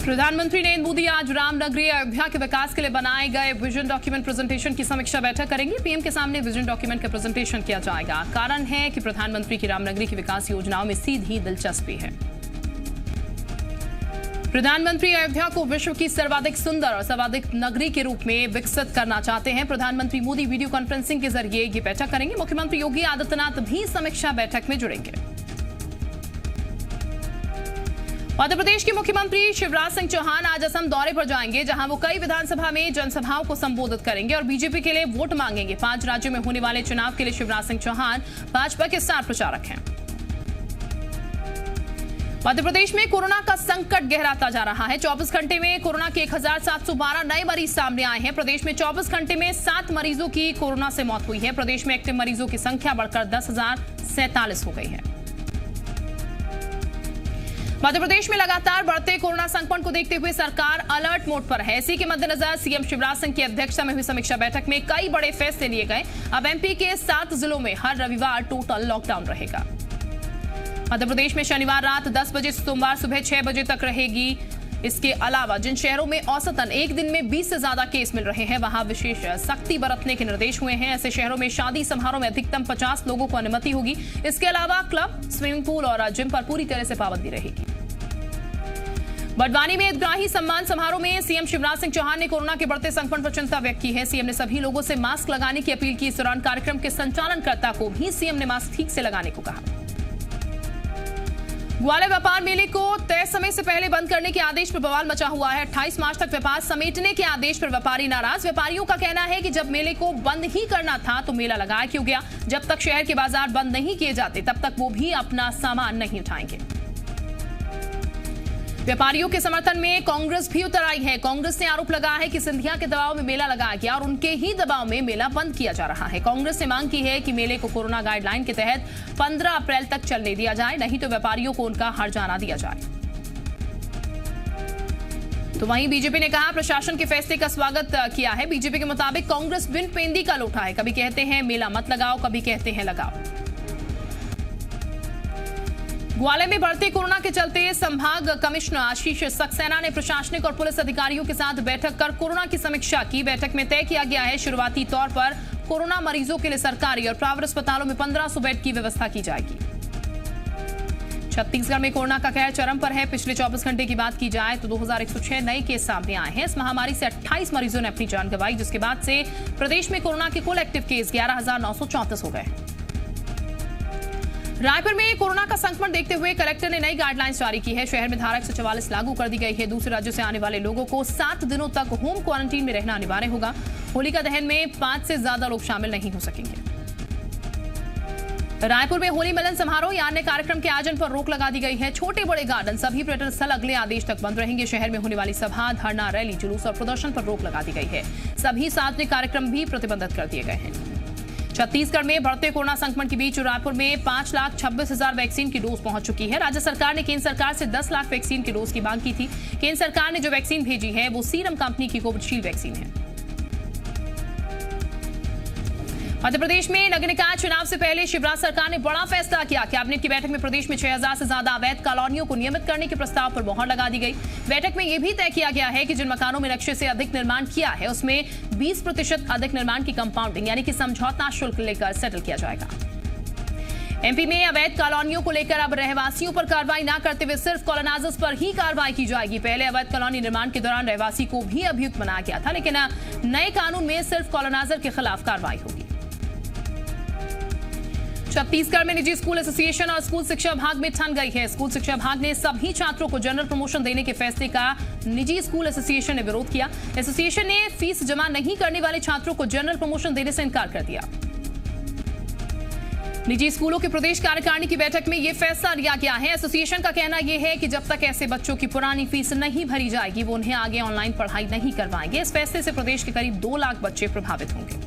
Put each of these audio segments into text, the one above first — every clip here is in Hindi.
प्रधानमंत्री नरेंद्र मोदी आज रामनगरी अयोध्या के विकास के लिए बनाए गए विजन डॉक्यूमेंट प्रेजेंटेशन की समीक्षा बैठक करेंगे। पीएम के सामने विजन डॉक्यूमेंट का प्रेजेंटेशन किया जाएगा। कारण है कि प्रधानमंत्री की रामनगरी की विकास योजनाओं में सीधी दिलचस्पी है। प्रधानमंत्री अयोध्या को विश्व की सर्वाधिक सुंदर और सर्वाधिक नगरी के रूप में विकसित करना चाहते हैं। प्रधानमंत्री मोदी वीडियो कॉन्फ्रेंसिंग के जरिए ये बैठक करेंगे। मुख्यमंत्री योगी आदित्यनाथ भी समीक्षा बैठक में जुड़ेंगे। मध्य प्रदेश के मुख्यमंत्री शिवराज सिंह चौहान आज असम दौरे पर जाएंगे, जहां वो कई विधानसभा में जनसभाओं को संबोधित करेंगे और बीजेपी के लिए वोट मांगेंगे। 5 राज्यों में होने वाले चुनाव के लिए शिवराज सिंह चौहान भाजपा के स्टार प्रचारक हैं। मध्य प्रदेश में कोरोना का संकट गहराता जा रहा है। 24 घंटे में कोरोना के 1712 नए मरीज सामने आए हैं। प्रदेश में 24 घंटे में 7 मरीजों की कोरोना से मौत हुई है। प्रदेश में एक्टिव मरीजों की संख्या बढ़कर 10,047 हो गई है। मध्य प्रदेश में लगातार बढ़ते कोरोना संक्रमण को देखते हुए सरकार अलर्ट मोड पर है। इसी के मद्देनजर सीएम शिवराज सिंह की अध्यक्षता में हुई समीक्षा बैठक में कई बड़े फैसले लिए गए। अब एमपी के 7 जिलों में हर रविवार टोटल लॉकडाउन रहेगा। मध्य प्रदेश में शनिवार रात 10 बजे से सोमवार सुबह 6 बजे तक रहेगी। इसके अलावा जिन शहरों में औसतन एक दिन में 20 से ज्यादा केस मिल रहे हैं, वहां विशेष सख्ती बरतने के निर्देश हुए हैं। ऐसे शहरों में शादी समारोह में अधिकतम 50 लोगों को अनुमति होगी। इसके अलावा क्लब, स्विमिंग पूल और जिम पर पूरी तरह से पाबंदी रहेगी। बड़वानी में ईदगाही सम्मान समारोह में सीएम शिवराज सिंह चौहान ने कोरोना के बढ़ते संक्रमण पर चिंता व्यक्त की है। सीएम ने सभी लोगों से मास्क लगाने की अपील की। इस दौरान कार्यक्रम के संचालनकर्ता को भी सीएम ने मास्क ठीक से लगाने को कहा। ग्वालियर व्यापार मेले को तय समय से पहले बंद करने के आदेश पर बवाल मचा हुआ है। 28 मार्च तक व्यापार समेटने के आदेश पर व्यापारी नाराज। व्यापारियों का कहना है कि जब मेले को बंद ही करना था तो मेला लगाया क्यों गया। जब तक शहर के बाजार बंद नहीं किए जाते तब तक वो भी अपना सामान नहीं उठाएंगे। व्यापारियों के समर्थन में कांग्रेस भी उतर आई है। कांग्रेस ने आरोप लगाया है कि सिंधिया के दबाव में मेला लगाया गया और उनके ही दबाव में मेला बंद किया जा रहा है। कांग्रेस ने मांग की है कि मेले को कोरोना गाइडलाइन के तहत 15 अप्रैल तक चलने दिया जाए, नहीं तो व्यापारियों को उनका हर जाना दिया जाए। तो वहीं बीजेपी ने कहा प्रशासन के फैसले का स्वागत किया है। बीजेपी के मुताबिक कांग्रेस बिन पेंदी का लोटा है। कभी कहते हैं मेला मत लगाओ, कभी कहते हैं लगाओ। ग्वालियर में बढ़ते कोरोना के चलते संभाग कमिश्नर आशीष सक्सेना ने प्रशासनिक और पुलिस अधिकारियों के साथ बैठक कर कोरोना की समीक्षा की। बैठक में तय किया गया है शुरुआती तौर पर कोरोना मरीजों के लिए सरकारी और प्राइवेट अस्पतालों में 1500 बेड की व्यवस्था की जाएगी। छत्तीसगढ़ में कोरोना का कहर चरम पर है। पिछले 24 घंटे की बात की जाए तो 2106 नए केस सामने आए हैं। इस महामारी से 28 मरीजों ने अपनी जान गंवाई, जिसके बाद से प्रदेश में कोरोना के कुल एक्टिव केस 11,934 हो गए। रायपुर में कोरोना का संक्रमण देखते हुए कलेक्टर ने नई गाइडलाइंस जारी की है। शहर में धारा 144 लागू कर दी गई है। दूसरे राज्यों से आने वाले लोगों को 7 दिनों तक होम क्वारंटीन में रहना अनिवार्य होगा। होलिका दहन में 5 से ज्यादा लोग शामिल नहीं हो सकेंगे। रायपुर में होली मिलन समारोह या अन्य कार्यक्रम के आयोजन पर रोक लगा दी गई है। छोटे बड़े गार्डन, सभी पर्यटन स्थल अगले आदेश तक बंद रहेंगे। शहर में होने वाली सभा, धरना, रैली, जुलूस और प्रदर्शन पर रोक लगा दी गई है। सभी सार्वजनिक कार्यक्रम भी प्रतिबंधित कर दिए गए हैं। छत्तीसगढ़ में बढ़ते कोरोना संक्रमण के बीच रायपुर में 5,26,000 वैक्सीन की डोज पहुंच चुकी है। राज्य सरकार ने केंद्र सरकार से 10 लाख वैक्सीन की डोज की मांग की थी। केंद्र सरकार ने जो वैक्सीन भेजी है वो सीरम कंपनी की कोविशील्ड वैक्सीन है। मध्य प्रदेश में नगर निकाय चुनाव से पहले शिवराज सरकार ने बड़ा फैसला किया। कैबिनेट की बैठक में प्रदेश में 6,000 से ज्यादा अवैध कॉलोनियों को नियमित करने के प्रस्ताव पर मोहर लगा दी गई। बैठक में यह भी तय किया गया है कि जिन मकानों में नक्शे से अधिक निर्माण किया है उसमें 20% अधिक निर्माण की कंपाउंडिंग यानी कि समझौता शुल्क लेकर सेटल किया जाएगा। एमपी में अवैध कॉलोनियों को लेकर अब रहवासियों पर कार्रवाई न करते हुए सिर्फ कॉलोनाइजर्स पर ही कार्रवाई की जाएगी। पहले अवैध कॉलोनी निर्माण के दौरान रहवासी को भी अभियुक्त बनाया गया था, लेकिन नए कानून में सिर्फ कॉलोनाइजर के खिलाफ कार्रवाई होगी। छत्तीसगढ़ में निजी स्कूल एसोसिएशन और स्कूल शिक्षा विभाग में ठन गई है। स्कूल शिक्षा विभाग ने सभी छात्रों को जनरल प्रमोशन देने के फैसले का निजी स्कूल एसोसिएशन ने विरोध किया। एसोसिएशन ने फीस जमा नहीं करने वाले छात्रों को जनरल प्रमोशन देने से इनकार कर दिया। निजी स्कूलों के प्रदेश कार्यकारिणी की बैठक में यह फैसला लिया गया है। एसोसिएशन का कहना यह है कि जब तक ऐसे बच्चों की पुरानी फीस नहीं भरी जाएगी वो उन्हें आगे ऑनलाइन पढ़ाई नहीं करवाएंगे। इस फैसले से प्रदेश के करीब 2 लाख बच्चे प्रभावित होंगे।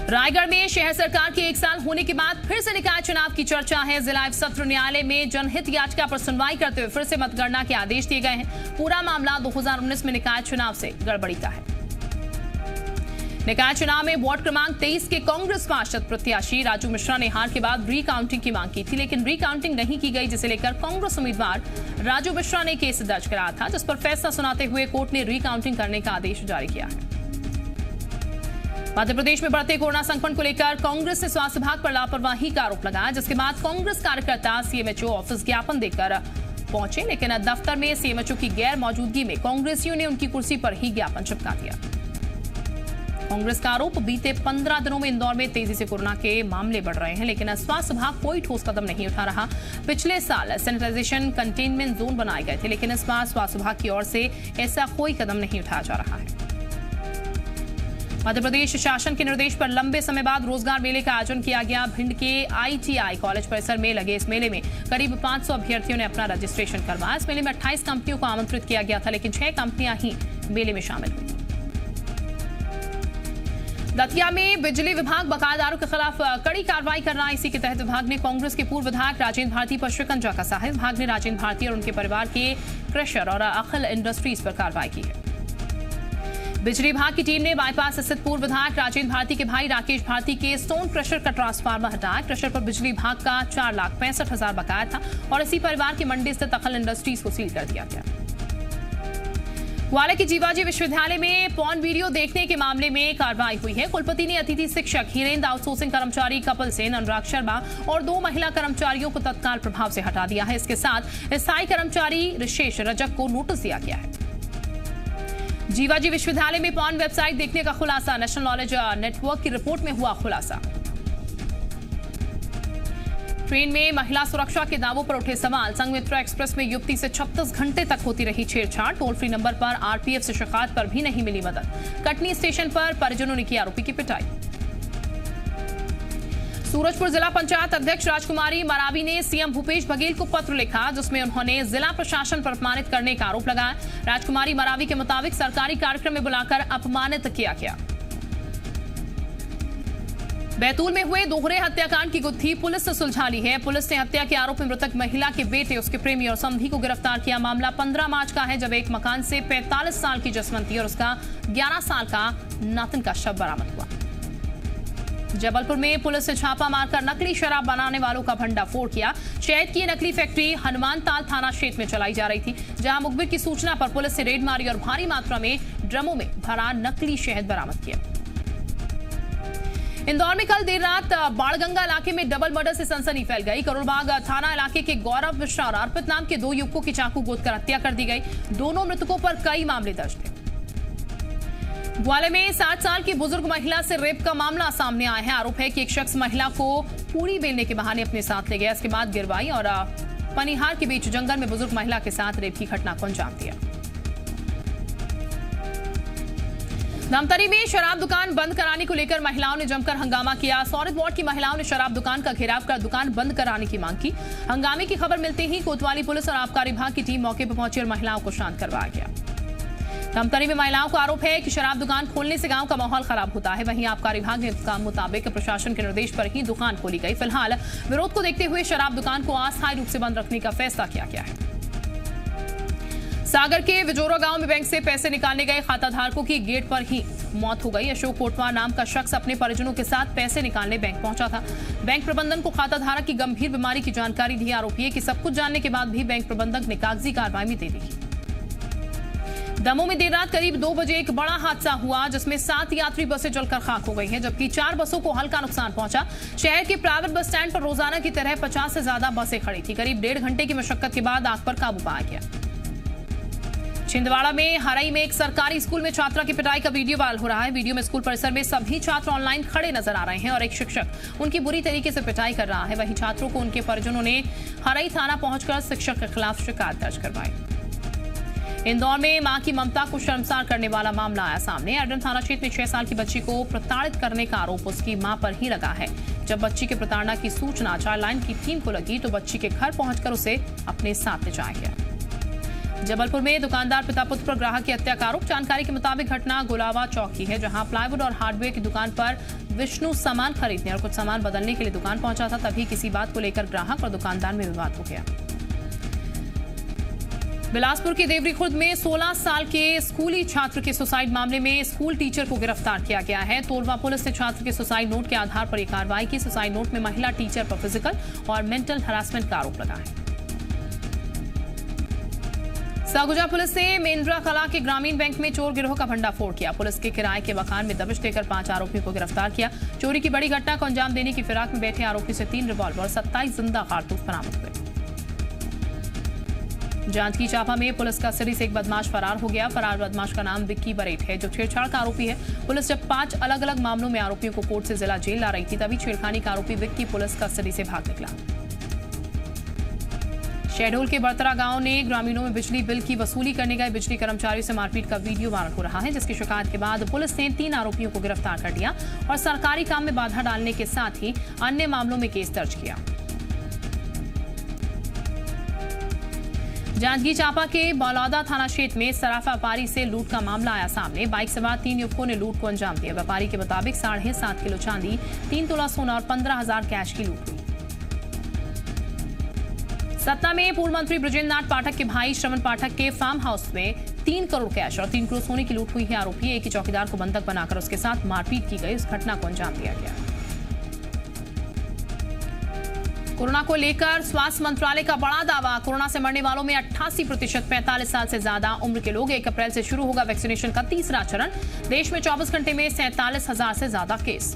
रायगढ़ में शहर सरकार के 1 साल होने के बाद फिर से निकाय चुनाव की चर्चा है। जिला सत्र न्यायालय में जनहित याचिका पर सुनवाई करते हुए फिर से मतगणना के आदेश दिए गए हैं। पूरा मामला 2019 में निकाय चुनाव से गड़बड़ी का है। निकाय चुनाव में वार्ड क्रमांक 23 के कांग्रेस पार्षद प्रत्याशी राजू मिश्रा ने हार के बाद रीकाउंटिंग की मांग की थी, लेकिन रीकाउंटिंग नहीं की गई, जिसे लेकर कांग्रेस उम्मीदवार राजू मिश्रा ने केस दर्ज कराया था, जिस पर फैसला सुनाते हुए कोर्ट ने रीकाउंटिंग करने का आदेश जारी किया है। मध्य प्रदेश में बढ़ते कोरोना संक्रमण को लेकर कांग्रेस ने स्वास्थ्य विभाग पर लापरवाही का आरोप लगाया, जिसके बाद कांग्रेस कार्यकर्ता सीएमएचओ ऑफिस ज्ञापन देकर पहुंचे, लेकिन दफ्तर में सीएमएचओ की गैर मौजूदगी में कांग्रेसियों ने उनकी कुर्सी पर ही ज्ञापन चिपका दिया। कांग्रेस का आरोप, बीते 15 दिनों में इंदौर में तेजी से कोरोना के मामले बढ़ रहे हैं, लेकिन स्वास्थ्य विभाग कोई ठोस कदम नहीं उठा रहा। पिछले साल सैनिटाइजेशन कंटेनमेंट जोन बनाए गए थे, लेकिन इस बार स्वास्थ्य विभाग की ओर से ऐसा कोई कदम नहीं उठाया जा रहा है। मध्य प्रदेश शासन के निर्देश पर लंबे समय बाद रोजगार मेले का आयोजन किया गया। भिंड के आईटीआई कॉलेज परिसर में लगे इस मेले में करीब 500 अभ्यर्थियों ने अपना रजिस्ट्रेशन करवाया। इस मेले में 28 कंपनियों को आमंत्रित किया गया था, लेकिन 6 कंपनियां ही मेले में शामिल हुई। दतिया में बिजली विभाग बकायेदारों के खिलाफ कड़ी कार्रवाई कर रहा है। इसी के तहत विभाग ने कांग्रेस के पूर्व विधायक राजेंद्र भारती पर शिकंजा कसा है। विभाग ने राजेंद्र भारती और उनके परिवार के क्रशर और अखिल इंडस्ट्रीज पर कार्रवाई की है। बिजली विभाग की टीम ने बाईपास स्थित पूर्व विधायक राजेंद्र भारती के भाई राकेश भारती के स्टोन क्रशर का ट्रांसफार्मर हटाया। क्रशर पर बिजली विभाग का 4,65,000 बकाया था और इसी परिवार की मंडी स्थित अखिल इंडस्ट्रीज को सील कर दिया गया। ग्वालियर के जीवाजी विश्वविद्यालय में पॉर्न वीडियो देखने के मामले में कार्रवाई हुई है। कुलपति ने अतिथि शिक्षक हिरेंद्र, आउटसोर्सिंग कर्मचारी कपिल सेन, अनुराग शर्मा और 2 महिला कर्मचारियों को तत्काल प्रभाव से हटा दिया है। इसके साथ स्थायी कर्मचारी ऋषेश रजक को नोटिस दिया गया है। जीवाजी विश्वविद्यालय में पॉर्न वेबसाइट देखने का खुलासा, नेशनल नॉलेज नेटवर्क की रिपोर्ट में हुआ खुलासा। ट्रेन में महिला सुरक्षा के दावों पर उठे सवाल। संघमित्रा एक्सप्रेस में युवती से 36 घंटे तक होती रही छेड़छाड़। टोल फ्री नंबर पर आरपीएफ से शिकायत पर भी नहीं मिली मदद। कटनी स्टेशन पर परिजनों ने की आरोपी की पिटाई। सूरजपुर जिला पंचायत अध्यक्ष राजकुमारी मरावी ने सीएम भूपेश बघेल को पत्र लिखा, जिसमें उन्होंने जिला प्रशासन पर अपमानित करने का आरोप लगाया। राजकुमारी मरावी के मुताबिक सरकारी कार्यक्रम में बुलाकर अपमानित किया गया। बैतूल में हुए दोहरे हत्याकांड की गुत्थी पुलिस ने सुलझा ली है। पुलिस ने हत्या के आरोप में मृतक महिला के बेटे, उसके प्रेमी और समधी को गिरफ्तार किया। मामला 15 मार्च का है, जब एक मकान से 45 साल की जसवंती और उसका 11 साल का नातिन का शव बरामद हुआ। जबलपुर में पुलिस ने छापा मारकर नकली शराब बनाने वालों का भंडाफोड़ किया। शहद की नकली फैक्ट्री हनुमानताल थाना क्षेत्र में चलाई जा रही थी, जहां मुखबिर की सूचना पर पुलिस ने रेड मारी और भारी मात्रा में ड्रमों में भरा नकली शहद बरामद किया। इंदौर में कल देर रात बाणगंगा इलाके में डबल मर्डर से सनसनी फैल गई। करोलबाग थाना इलाके के गौरव मिश्रा और अर्पित नाम के 2 युवकों की चाकू गोदकर हत्या कर दी गई। दोनों मृतकों पर कई मामले दर्ज थे। ग्वालियर में 60 साल की बुजुर्ग महिला से रेप का मामला सामने आया है। आरोप है कि एक शख्स महिला को पूरी बेलने के बहाने अपने साथ ले गया। इसके बाद गिरवाई और पनिहार के बीच जंगल में बुजुर्ग महिला के साथ रेप की घटना को अंजाम दिया। धमतरी में शराब दुकान बंद कराने को लेकर महिलाओं ने जमकर हंगामा किया। सौरभ वार्ड की महिलाओं ने शराब दुकान का घेराव कर दुकान बंद कराने की मांग की। हंगामे की खबर मिलते ही कोतवाली पुलिस और आबकारी विभाग की टीम मौके पर पहुंची और महिलाओं को शांत करवाया गया। धमतरी में महिलाओं का आरोप है कि शराब दुकान खोलने से गांव का माहौल खराब होता है। वहीं आबकारी विभाग ने काम मुताबिक प्रशासन के निर्देश पर ही दुकान खोली गई। फिलहाल विरोध को देखते हुए शराब दुकान को अस्थायी रूप से बंद रखने का फैसला किया गया है। सागर के विजोरा गांव में बैंक से पैसे निकालने गए खाताधारकों की गेट पर ही मौत हो गई। अशोक कोटवार नाम का शख्स अपने परिजनों के साथ पैसे निकालने बैंक पहुंचा था। बैंक प्रबंधन को खाताधारक की गंभीर बीमारी की जानकारी दी। आरोपी है कि सब कुछ जानने के बाद भी बैंक प्रबंधक ने कागजी कार्रवाई में दे दी। दमोह में देर रात करीब 2 बजे एक बड़ा हादसा हुआ, जिसमें 7 यात्री बसें जलकर खाक हो गई हैं, जबकि 4 बसों को हल्का नुकसान पहुंचा। शहर के प्राइवेट बस स्टैंड पर रोजाना की तरह 50 से ज्यादा बसें खड़ी थी। करीब 1.5 घंटे की मशक्कत के बाद आग पर काबू पाया गया। छिंदवाड़ा में हरई में एक सरकारी स्कूल में छात्रा की पिटाई का वीडियो वायरल हो रहा है। वीडियो में स्कूल परिसर में सभी छात्र ऑनलाइन खड़े नजर आ रहे हैं और एक शिक्षक उनकी बुरी तरीके से पिटाई कर रहा है। वहीं छात्रों को उनके परिजनों ने हरई थाना पहुंचकर शिक्षक के खिलाफ शिकायत दर्ज करवाई। इंदौर में मां की ममता को शर्मसार करने वाला मामला आया सामने। एडन थाना क्षेत्र में 6 साल की बच्ची को प्रताड़ित करने का आरोप उसकी मां पर ही लगा है। जब बच्ची के प्रताड़ना की सूचना चाइल्ड लाइन की टीम को लगी तो बच्ची के घर पहुंचकर उसे अपने साथ ले जाया गया। जबलपुर में दुकानदार पिता पुत्र पर ग्राहक की हत्या का आरोप। जानकारी के मुताबिक घटना गुलावा चौक की है, जहां प्लाईवुड और हार्डवेयर की दुकान पर विष्णु सामान खरीदने और कुछ सामान बदलने के लिए दुकान पहुंचा था। तभी किसी बात को लेकर ग्राहक और दुकानदार में विवाद हो गया। बिलासपुर के देवरी खुर्द में 16 साल के स्कूली छात्र के सुसाइड मामले में स्कूल टीचर को गिरफ्तार किया गया है। तोरवा पुलिस ने छात्र के सुसाइड नोट के आधार पर यह कार्रवाई की। सुसाइड नोट में महिला टीचर पर फिजिकल और मेंटल हरासमेंट का आरोप लगा है। सरगुजा पुलिस ने मेंद्रा कला के ग्रामीण बैंक में चोर गिरोह का भंडाफोड़ किया। पुलिस के किराए के मकान में दबिश देकर 5 आरोपियों को गिरफ्तार किया। चोरी की बड़ी घटना को अंजाम देने की फिराक में बैठे आरोपी से 3 रिवॉल्वर और 27 जिंदा कारतूस बरामद हुए। जांजगीर चांपा में पुलिस कस्टडी से एक बदमाश फरार हो गया। फरार बदमाश का नाम विक्की बरेट है, जो छेड़छाड़ का आरोपी है। पुलिस जब 5 अलग अलग मामलों में आरोपियों को कोर्ट से जिला जेल ला रही थी, तभी छेड़खानी का आरोपी विक्की पुलिस कस्टडी से भाग निकला। शहडोल के बड़तरा गांव ने ग्रामीणों में बिजली बिल की वसूली करने गए बिजली कर्मचारियों से मारपीट का वीडियो वायरल हो रहा है, जिसकी शिकायत के बाद पुलिस ने 3 आरोपियों को गिरफ्तार कर लिया और सरकारी काम में बाधा डालने के साथ ही अन्य मामलों में केस दर्ज किया। जांजगीर चांपा के बलौदा थाना क्षेत्र में सराफा व्यापारी से लूट का मामला आया सामने। बाइक सवार 3 युवकों ने लूट को अंजाम दिया। व्यापारी के मुताबिक 7.5 किलो चांदी, 3 तोला सोना और 15,000 कैश की लूट हुई। सतना में पूर्व मंत्री बृजेंद्र नाथ पाठक के भाई श्रवण पाठक के फार्म हाउस में 3 करोड़ कैश और 3 किलो सोने की लूट हुई है। आरोपी एक ही चौकीदार को बंधक बनाकर उसके साथ मारपीट की गई। इस घटना को अंजाम दिया गया। कोरोना को लेकर स्वास्थ्य मंत्रालय का बड़ा दावा। कोरोना से मरने वालों में 88% 45 साल से ज्यादा उम्र के लोग। 1 अप्रैल से शुरू होगा वैक्सीनेशन का 3रा चरण। देश में 24 घंटे में 47,000 से ज्यादा केस।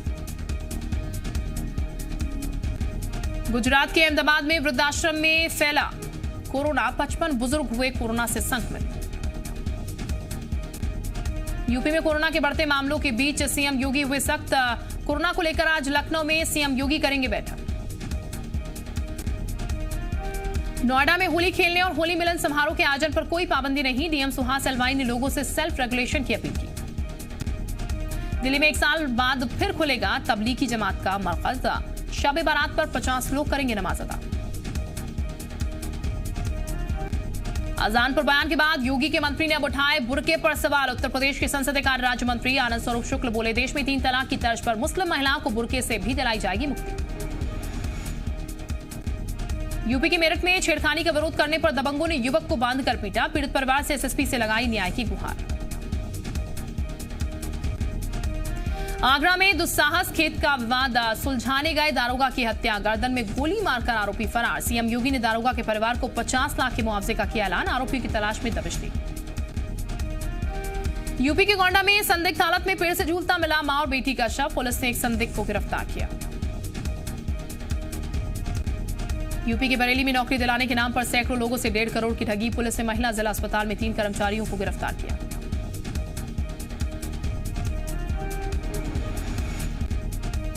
गुजरात के अहमदाबाद में वृद्धाश्रम में फैला कोरोना। 55 बुजुर्ग हुए कोरोना से संक्रमित। यूपी में कोरोना के बढ़ते मामलों के बीच सीएम योगी हुए सख्त। कोरोना को लेकर आज लखनऊ में सीएम योगी करेंगे बैठक। नोएडा में होली खेलने और होली मिलन समारोह के आयोजन पर कोई पाबंदी नहीं। डीएम सुहास अलवाई ने लोगों से सेल्फ रेगुलेशन की अपील की। दिल्ली में 1 साल बाद फिर खुलेगा तबलीगी जमात का मरकज। शब बारात पर 50 लोग करेंगे नमाज अदा। अजान पर बयान के बाद योगी के मंत्री ने अब उठाए बुर्के पर सवाल। उत्तर प्रदेश के संसदीय कार्य राज्य मंत्री आनंद स्वरूप शुक्ल बोले, देश में 3 तलाक की तर्ज पर मुस्लिम महिलाओं को बुर्के से भी दिलाई जाएगी मुक्ति। यूपी के मेरठ में छेड़खानी का विरोध करने पर दबंगों ने युवक को बांधकर पीटा। पीड़ित परिवार से एसएसपी से लगाई न्याय की गुहार। आगरा में दुस्साहस खेत का विवाद सुलझाने गए दारोगा की हत्या। गर्दन में गोली मारकर आरोपी फरार। सीएम योगी ने दारोगा के परिवार को 50 लाख के मुआवजे का किया ऐलान। आरोपी की तलाश में दबिश दी। यूपी के गोंडा में संदिग्ध हालत में पेड़ से झूलता मिला मां और बेटी का शव। पुलिस ने एक संदिग्ध को गिरफ्तार किया। यूपी के बरेली में नौकरी दिलाने के नाम पर सैकड़ों लोगों से 1.5 करोड़ की ठगी। पुलिस ने महिला जिला अस्पताल में 3 कर्मचारियों को गिरफ्तार किया।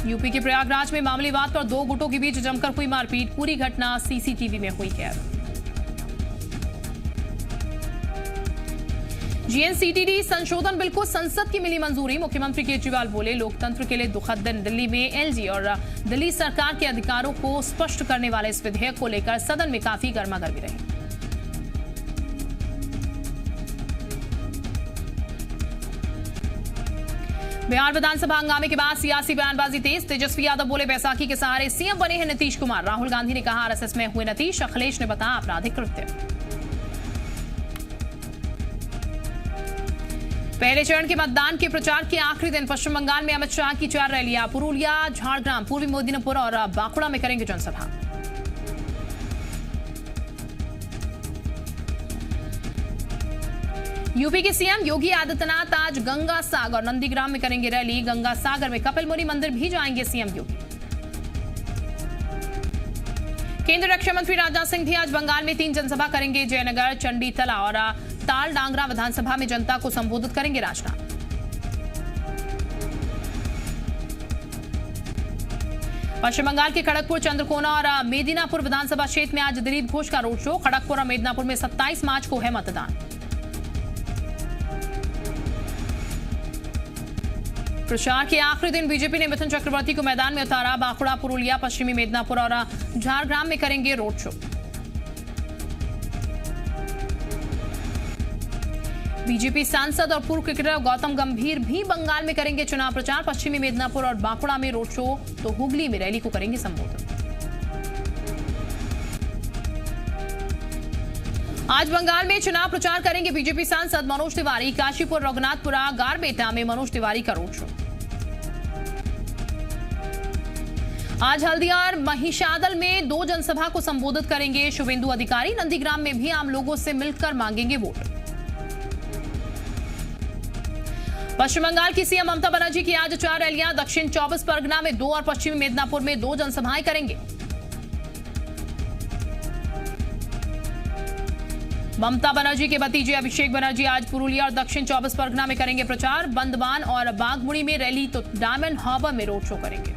यूपी के प्रयागराज में मामूली बात पर 2 गुटों के बीच जमकर हुई मारपीट। पूरी घटना सीसीटीवी में हुई कैद। जीएनसीटीडी संशोधन बिल को संसद की मिली मंजूरी। मुख्यमंत्री केजरीवाल बोले, लोकतंत्र के लिए दुखद दिन। दिल्ली में एलजी और दिल्ली सरकार के अधिकारों को स्पष्ट करने वाले इस विधेयक को लेकर सदन में काफी गर्मागर्मी रही। बिहार विधानसभा हंगामे के बाद सियासी बयानबाजी तेज। तेजस्वी यादव बोले, बैसाखी के सहारे सीएम बने हैं नीतीश कुमार। राहुल गांधी ने कहा, आरएसएस में हुए नीतीश। अखिलेश ने बताया आपराधिक कृत्य। पहले चरण के मतदान के प्रचार के आखिरी दिन पश्चिम बंगाल में अमित शाह की 4 रैलियां। पुरुलिया, झारग्राम, पूर्वी मेदिनीपुर और बांकुड़ा में करेंगे जनसभा। यूपी के सीएम योगी आदित्यनाथ आज गंगा सागर और नंदीग्राम में करेंगे रैली। गंगा सागर में कपिल मुनि मंदिर भी जाएंगे सीएम योगी। केंद्रीय रक्षा मंत्री राजनाथ सिंह भी आज बंगाल में 3 जनसभा करेंगे। जयनगर, चंडीतला और ताल डांगरा विधानसभा में जनता को संबोधित करेंगे राजनाथ। पश्चिम बंगाल के खड़गपुर, चंद्रकोना और मेदिनीपुर विधानसभा क्षेत्र में आज दिलीप घोष का रोड शो। खड़गपुर और मेदिनीपुर में 27 मार्च को है मतदान। प्रचार के आखिरी दिन बीजेपी ने मिथुन चक्रवर्ती को मैदान में उतारा। बांकुड़ा, पुरुलिया, पश्चिमी मेदिनीपुर और झारग्राम में करेंगे रोड शो। बीजेपी सांसद और पूर्व क्रिकेटर गौतम गंभीर भी बंगाल में करेंगे चुनाव प्रचार। पश्चिमी मेदिनीपुर और बांकुड़ा में रोड शो तो हुगली में रैली को करेंगे संबोधित। आज बंगाल में चुनाव प्रचार करेंगे बीजेपी सांसद मनोज तिवारी। काशीपुर, रघुनाथपुरा, गारबेटा में मनोज तिवारी का रोड शो। आज हल्दिया और महिषादल में 2 जनसभा को संबोधित करेंगे शुभेंदु अधिकारी। नंदीग्राम में भी आम लोगों से मिलकर मांगेंगे वोट। पश्चिम बंगाल की सीएम ममता बनर्जी की आज 4 रैलियां। दक्षिण 24 परगना में 2 और पश्चिमी मिदनापुर में 2 जनसभाएं करेंगे। ममता बनर्जी के भतीजे अभिषेक बनर्जी आज पुरुलिया और दक्षिण 24 परगना में करेंगे प्रचार। बंदवान और बागमुड़ी में रैली तो डायमंड हार्बर में रोड शो करेंगे।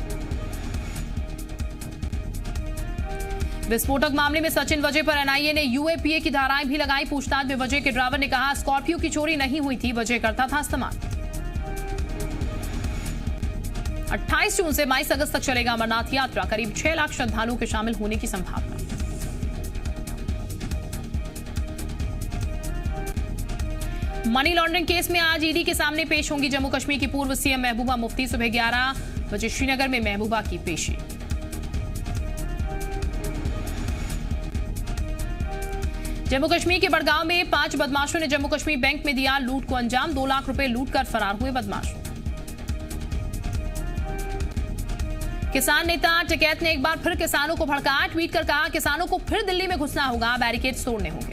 विस्फोटक मामले में सचिन वजय पर एनआईए ने यूएपीए की धाराएं भी लगाई। पूछताछ में वजय के ड्राइवर ने कहा स्कॉर्पियो की चोरी नहीं हुई थी, वजय करता था इस्तेमाल। 28 जून से 22 अगस्त तक चलेगा अमरनाथ यात्रा। करीब 6 लाख श्रद्धालुओं के शामिल होने की संभावना। मनी लॉन्ड्रिंग केस में आज ईडी के सामने पेश होंगी जम्मू कश्मीर की पूर्व सीएम महबूबा मुफ्ती। सुबह 11 बजे श्रीनगर में महबूबा की पेशी। जम्मू कश्मीर के बड़गांव में 5 बदमाशों ने जम्मू कश्मीर बैंक में दिया लूट को अंजाम। 2 लाख रुपए लूट कर फरार हुए बदमाश। किसान नेता टिकैत ने एक बार फिर किसानों को भड़काया। ट्वीट कर कहा किसानों को फिर दिल्ली में घुसना होगा, बैरिकेड तोड़ने होंगे।